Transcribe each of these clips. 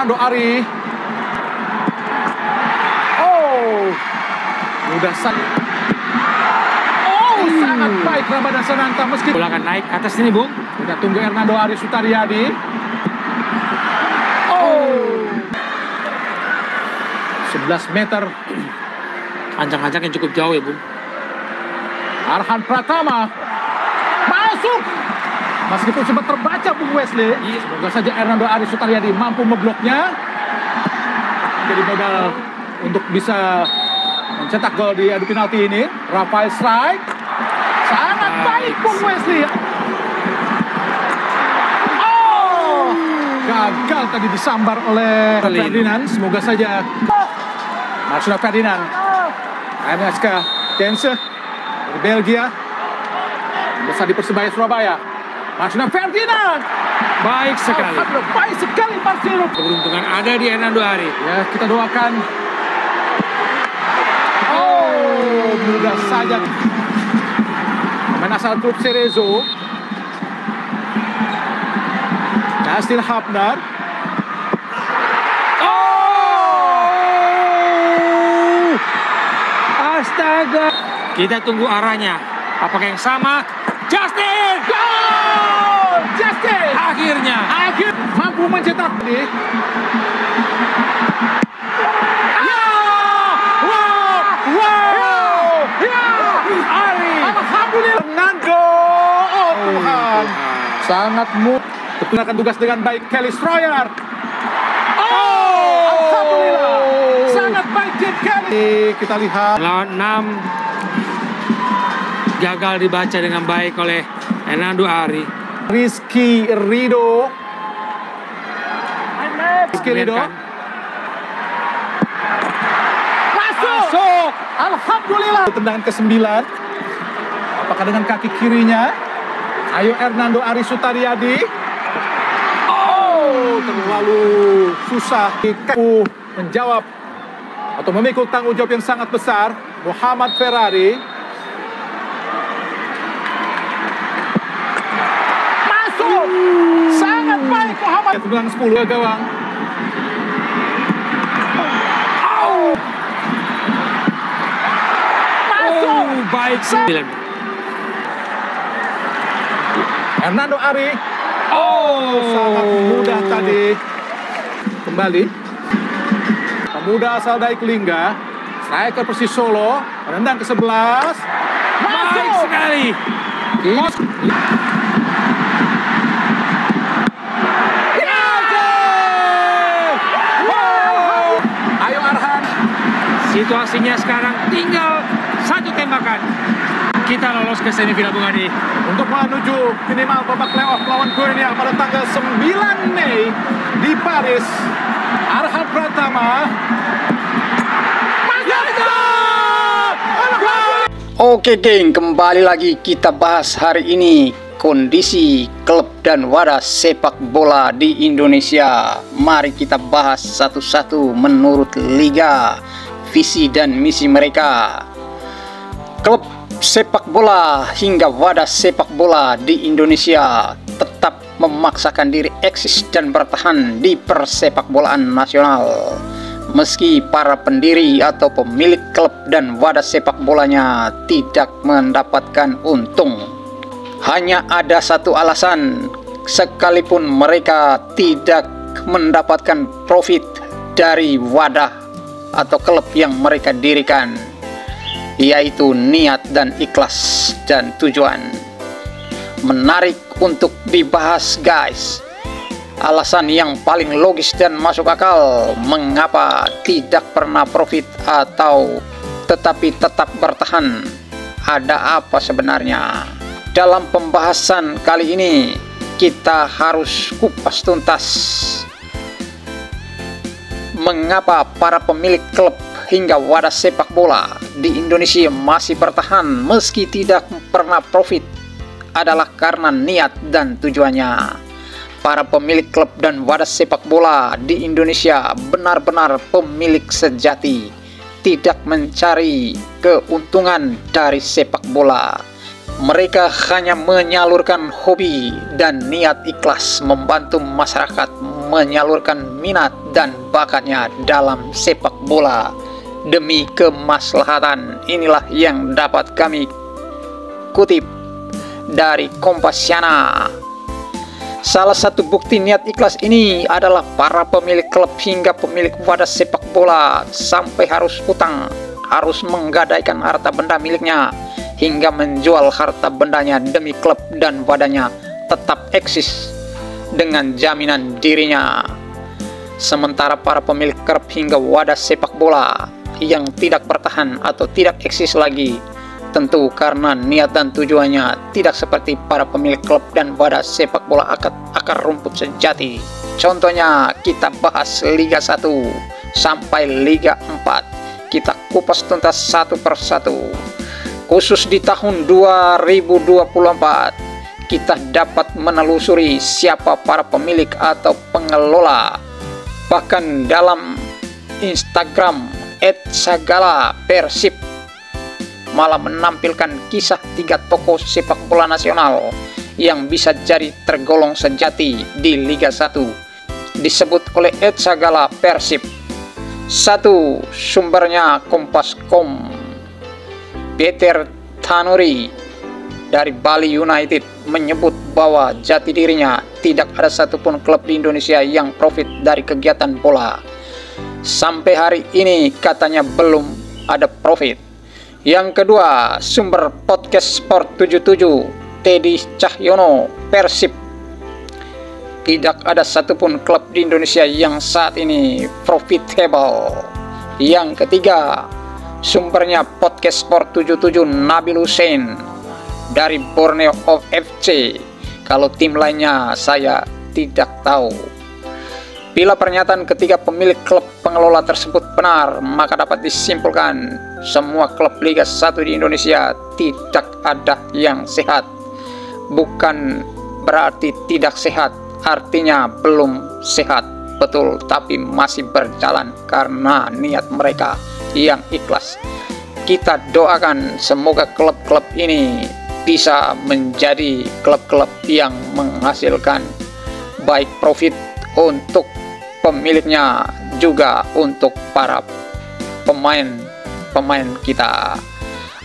Hernando Ari. Oh, mudah saja. Oh, sangat baik Ramadan Sananta meski Bola akan naik atas ini, Bung. kita tunggu Hernando Ari Sutariadi. Oh, 11 meter. Ancang-ancang yang cukup jauh ya, Bung. Arhan Pratama masuk. Meskipun sempat terbaca Bung Wesley, semoga saja Hernando Ari Sutariadi mampu membloknya. Jadi modal untuk bisa mencetak gol di adu penalti ini. Rafael strike. Sangat baik Bung Wesley. Oh, gagal tadi disambar oleh Ferdinand. Semoga saja Marcelo Ferdinand. MSK Tense dari Belgia. Bisa di Persebaya Surabaya. Marcelo Ferdinand. Baik sekali. Baik sekali Marcelo. Keberuntungan ada di Hernando Ari. Ya, kita doakan. Oh, mudah saja. Pemain asal klub Cerezo. Dustin Hapner. Oh! Astaga. Kita tunggu arahnya. Apakah yang sama? Justin! Gol! Justin! Akhirnya. Mampu mencetak nih. Alhamdulillah. Fernando. Oh Tuhan. Sangat melakukan tugas dengan baik Kelly Stroyer. Oh, alhamdulillah. Sangat baik Jim Kelly. Kita lihat. Lawan 6 gagal dibaca dengan baik oleh Hernando Ari. Rizky Rido. Rizky Rido. Masuk. Alhamdulillah. Tendangan ke-9. Apakah dengan kaki kirinya? Ayo Hernando Ari Sutariadi. Oh, terlalu susah. Menjawab atau memikul tanggung jawab yang sangat besar. Muhammad Ferrari. Masuk. Sangat baik Muhammad. Tendangan 10 gawang. Masuk. Baik. 9. Hernando Ari. Oh, sangat mudah tadi. Kembali. Pemuda asal Daik Lingga. Striker Persis Solo. Menendang ke-11. Baik sekali. Ayo Arhan. Situasinya sekarang tinggal 1 tembakan. Kita lolos ke semifinal, Bung Adi. Untuk menuju minimal babak playoff lawan Korea pada tanggal 9 Mei di Paris. Arhan Pratama. Oke geng, kembali lagi kita bahas hari ini kondisi klub dan wadah sepak bola di Indonesia. Mari kita bahas satu-satu menurut liga, visi dan misi mereka. Klub sepak bola hingga wadah sepak bola di Indonesia tetap memaksakan diri eksis dan bertahan di persepakbolaan nasional. Meski para pendiri atau pemilik klub dan wadah sepak bolanya tidak mendapatkan untung. Hanya ada satu alasan, sekalipun mereka tidak mendapatkan profit dari wadah atau klub yang mereka dirikan, yaitu niat dan ikhlas dan tujuan. Menarik untuk dibahas guys. Alasan yang paling logis dan masuk akal mengapa tidak pernah profit atau tetapi tetap bertahan. Ada apa sebenarnya? Dalam pembahasan kali ini kita harus kupas tuntas mengapa para pemilik klub hingga wadah sepak bola di Indonesia masih bertahan meski tidak pernah profit. Adalah karena niat dan tujuannya. Para pemilik klub dan wadah sepak bola di Indonesia benar-benar pemilik sejati, tidak mencari keuntungan dari sepak bola. Mereka hanya menyalurkan hobi dan niat ikhlas membantu masyarakat menyalurkan minat dan bakatnya dalam sepak bola demi kemaslahatan. Inilah yang dapat kami kutip dari Kompasiana. Salah satu bukti niat ikhlas ini adalah para pemilik klub hingga pemilik wadah sepak bola sampai harus utang, harus menggadaikan harta benda miliknya hingga menjual harta bendanya demi klub dan wadahnya tetap eksis dengan jaminan dirinya. Sementara para pemilik klub hingga wadah sepak bola yang tidak bertahan atau tidak eksis lagi, tentu karena niat dan tujuannya tidak seperti para pemilik klub dan wadah sepak bola akar rumput sejati. Contohnya kita bahas Liga 1 sampai Liga 4. Kita kupas tuntas satu persatu. Khusus di tahun 2024, kita dapat menelusuri siapa para pemilik atau pengelola. Bahkan dalam Instagram @sagala_persib malah menampilkan kisah 3 tokoh sepak bola nasional yang bisa jadi tergolong sejati di Liga 1 disebut oleh @sagala_persib. 1. Sumbernya Kompas.com. Peter Tanuri dari Bali United menyebut bahwa jati dirinya tidak ada satupun klub di Indonesia yang profit dari kegiatan bola. Sampai hari ini katanya belum ada profit. Yang kedua, sumber podcast Sport 77, Teddy Cahyono, Persib. Tidak ada satupun klub di Indonesia yang saat ini profitable. Yang ketiga, sumbernya podcast Sport 77, Nabil Hussein dari Borneo of FC. Kalau tim lainnya saya tidak tahu. Bila pernyataan ketiga pemilik klub pengelola tersebut benar, maka dapat disimpulkan semua klub Liga 1 di Indonesia tidak ada yang sehat. Bukan berarti tidak sehat, artinya belum sehat betul, tapi masih berjalan karena niat mereka yang ikhlas. Kita doakan semoga klub-klub ini bisa menjadi klub-klub yang menghasilkan baik profit untuk pemiliknya juga untuk para pemain kita.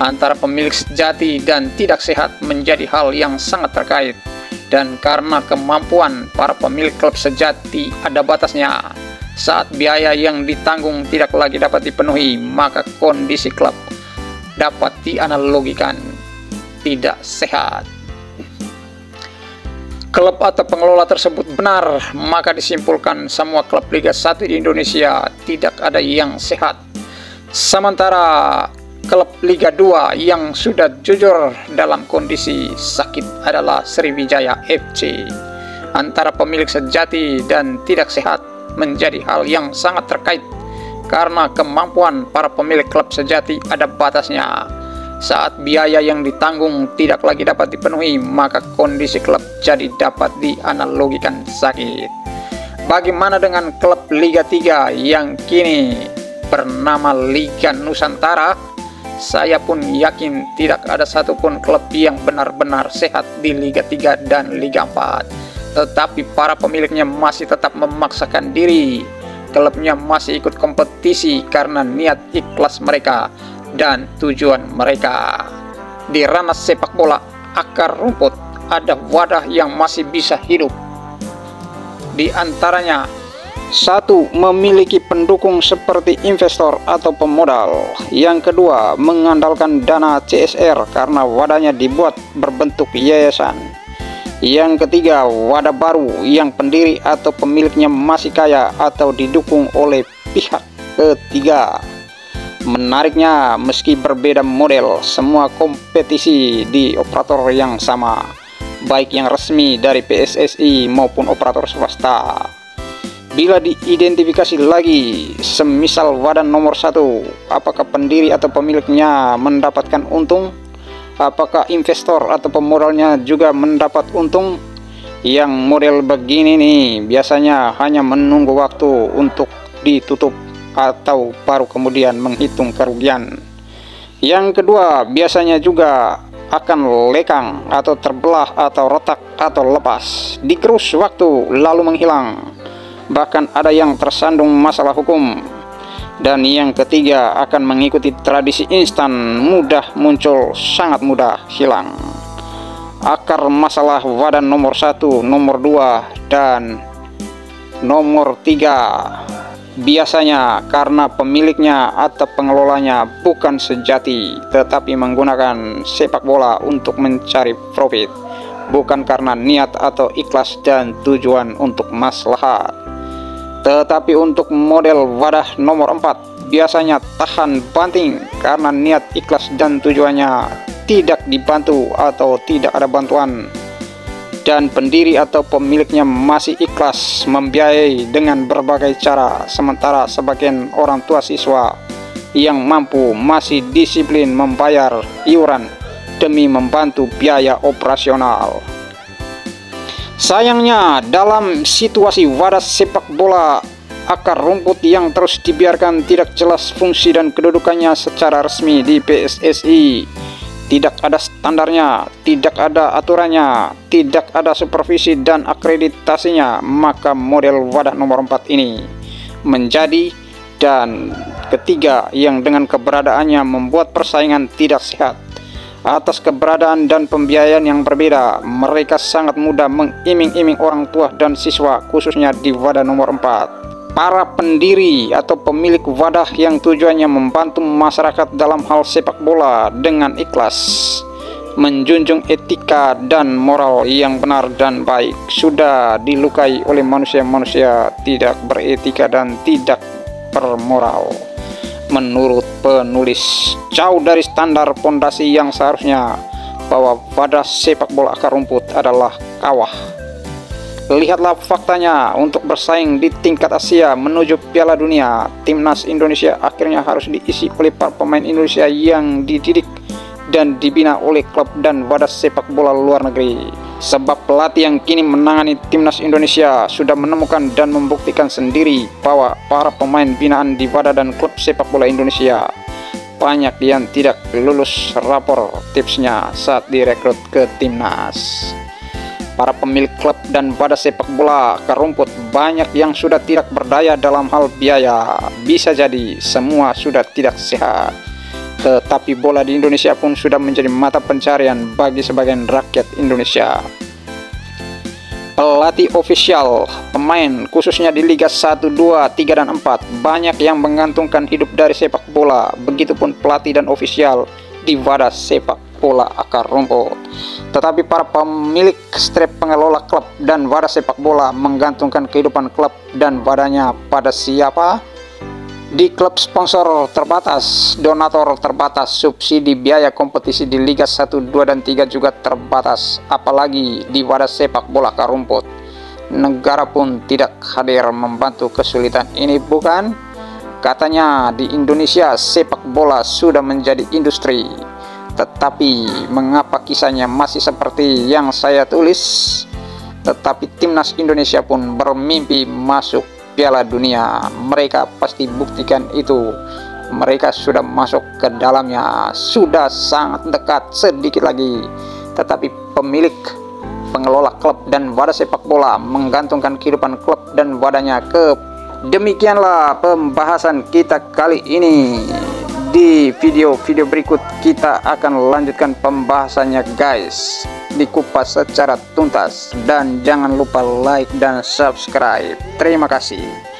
Antara pemilik sejati dan tidak sehat menjadi hal yang sangat terkait, dan karena kemampuan para pemilik klub sejati ada batasnya. Saat biaya yang ditanggung tidak lagi dapat dipenuhi, maka kondisi klub dapat dianalogikan tidak sehat. Klub atau pengelola tersebut benar, maka disimpulkan semua klub Liga 1 di Indonesia tidak ada yang sehat. Sementara klub Liga 2 yang sudah jujur dalam kondisi sakit adalah Sriwijaya FC. Antara pemilik sejati dan tidak sehat menjadi hal yang sangat terkait karena kemampuan para pemilik klub sejati ada batasnya. Saat biaya yang ditanggung tidak lagi dapat dipenuhi, maka kondisi klub jadi dapat dianalogikan sakit. Bagaimana dengan klub Liga 3 yang kini bernama Liga Nusantara? Saya pun yakin tidak ada satupun klub yang benar-benar sehat di Liga 3 dan Liga 4. Tetapi para pemiliknya masih tetap memaksakan diri. Klubnya masih ikut kompetisi karena niat ikhlas mereka dan tujuan mereka. Di ranah sepak bola akar rumput ada wadah yang masih bisa hidup. Di antaranya, 1. Memiliki pendukung seperti investor atau pemodal. Yang kedua, mengandalkan dana CSR karena wadahnya dibuat berbentuk yayasan. Yang ketiga, wadah baru yang pendiri atau pemiliknya masih kaya atau didukung oleh pihak ketiga. Menariknya, meski berbeda model, semua kompetisi di operator yang sama, baik yang resmi dari PSSI maupun operator swasta. Bila diidentifikasi lagi, semisal wadah nomor 1, apakah pendiri atau pemiliknya mendapatkan untung? Apakah investor atau pemodalnya juga mendapat untung? Yang model begini nih biasanya hanya menunggu waktu untuk ditutup atau baru kemudian menghitung kerugian. Yang kedua, biasanya juga akan lekang atau terbelah atau retak atau lepas, digerus waktu lalu menghilang. bahkan ada yang tersandung masalah hukum. Dan yang ketiga, akan mengikuti tradisi instan, mudah muncul, sangat mudah hilang. Akar masalah wadah nomor 1, nomor 2, dan nomor 3 biasanya karena pemiliknya atau pengelolanya bukan sejati, tetapi menggunakan sepak bola untuk mencari profit, bukan karena niat atau ikhlas dan tujuan untuk maslahat. Tetapi untuk model wadah nomor 4 biasanya tahan banting karena niat ikhlas dan tujuannya tidak dibantu atau tidak ada bantuan, dan pendiri atau pemiliknya masih ikhlas membiayai dengan berbagai cara, sementara sebagian orang tua siswa yang mampu masih disiplin membayar iuran demi membantu biaya operasional. Sayangnya, dalam situasi wadah sepak bola akar rumput yang terus dibiarkan tidak jelas fungsi dan kedudukannya secara resmi di PSSI, tidak ada standarnya, tidak ada aturannya, tidak ada supervisi dan akreditasinya, maka model wadah nomor 4 ini menjadi. Dan ketiga, yang dengan keberadaannya membuat persaingan tidak sehat. Atas keberadaan dan pembiayaan yang berbeda, mereka sangat mudah mengiming-iming orang tua dan siswa, khususnya di wadah nomor 4. Para pendiri atau pemilik wadah yang tujuannya membantu masyarakat dalam hal sepak bola dengan ikhlas, menjunjung etika dan moral yang benar dan baik, sudah dilukai oleh manusia-manusia tidak beretika dan tidak bermoral. Menurut penulis, jauh dari standar pondasi yang seharusnya, bahwa wadah sepak bola akar rumput adalah kawah. Lihatlah faktanya, untuk bersaing di tingkat Asia menuju Piala Dunia, timnas Indonesia akhirnya harus diisi oleh para pemain Indonesia yang dididik dan dibina oleh klub dan wadah sepak bola luar negeri. Sebab pelatih yang kini menangani timnas Indonesia sudah menemukan dan membuktikan sendiri bahwa para pemain binaan di wadah dan klub sepak bola Indonesia banyak yang tidak lulus rapor tipsnya saat direkrut ke timnas. Para pemilik klub dan wadah sepak bola akar rumput banyak yang sudah tidak berdaya dalam hal biaya. Bisa jadi semua sudah tidak sehat, tetapi bola di Indonesia pun sudah menjadi mata pencarian bagi sebagian rakyat Indonesia. Pelatih ofisial, pemain khususnya di Liga 1, 2, 3, dan 4 banyak yang menggantungkan hidup dari sepak bola. Begitupun pelatih dan ofisial di wadah sepak bola akar rumput. Tetapi para pemilik strip pengelola klub dan wadah sepak bola menggantungkan kehidupan klub dan wadahnya pada siapa? Di klub sponsor terbatas, donatur terbatas, subsidi biaya kompetisi di Liga 1, 2, dan 3 juga terbatas. Apalagi di wadah sepak bola akar rumput. Negara pun tidak hadir membantu kesulitan ini, bukan? Katanya di Indonesia sepak bola sudah menjadi industri. Tetapi mengapa kisahnya masih seperti yang saya tulis? Tetapi timnas Indonesia pun bermimpi masuk Piala Dunia. Mereka pasti buktikan itu. Mereka sudah masuk ke dalamnya, sudah sangat dekat, sedikit lagi. Tetapi pemilik, pengelola klub dan wadah sepak bola menggantungkan kehidupan klub dan wadahnya ke. Demikianlah pembahasan kita kali ini. Di video-video berikut kita akan lanjutkan pembahasannya, guys. Dikupas secara tuntas, dan jangan lupa like dan subscribe. Terima kasih.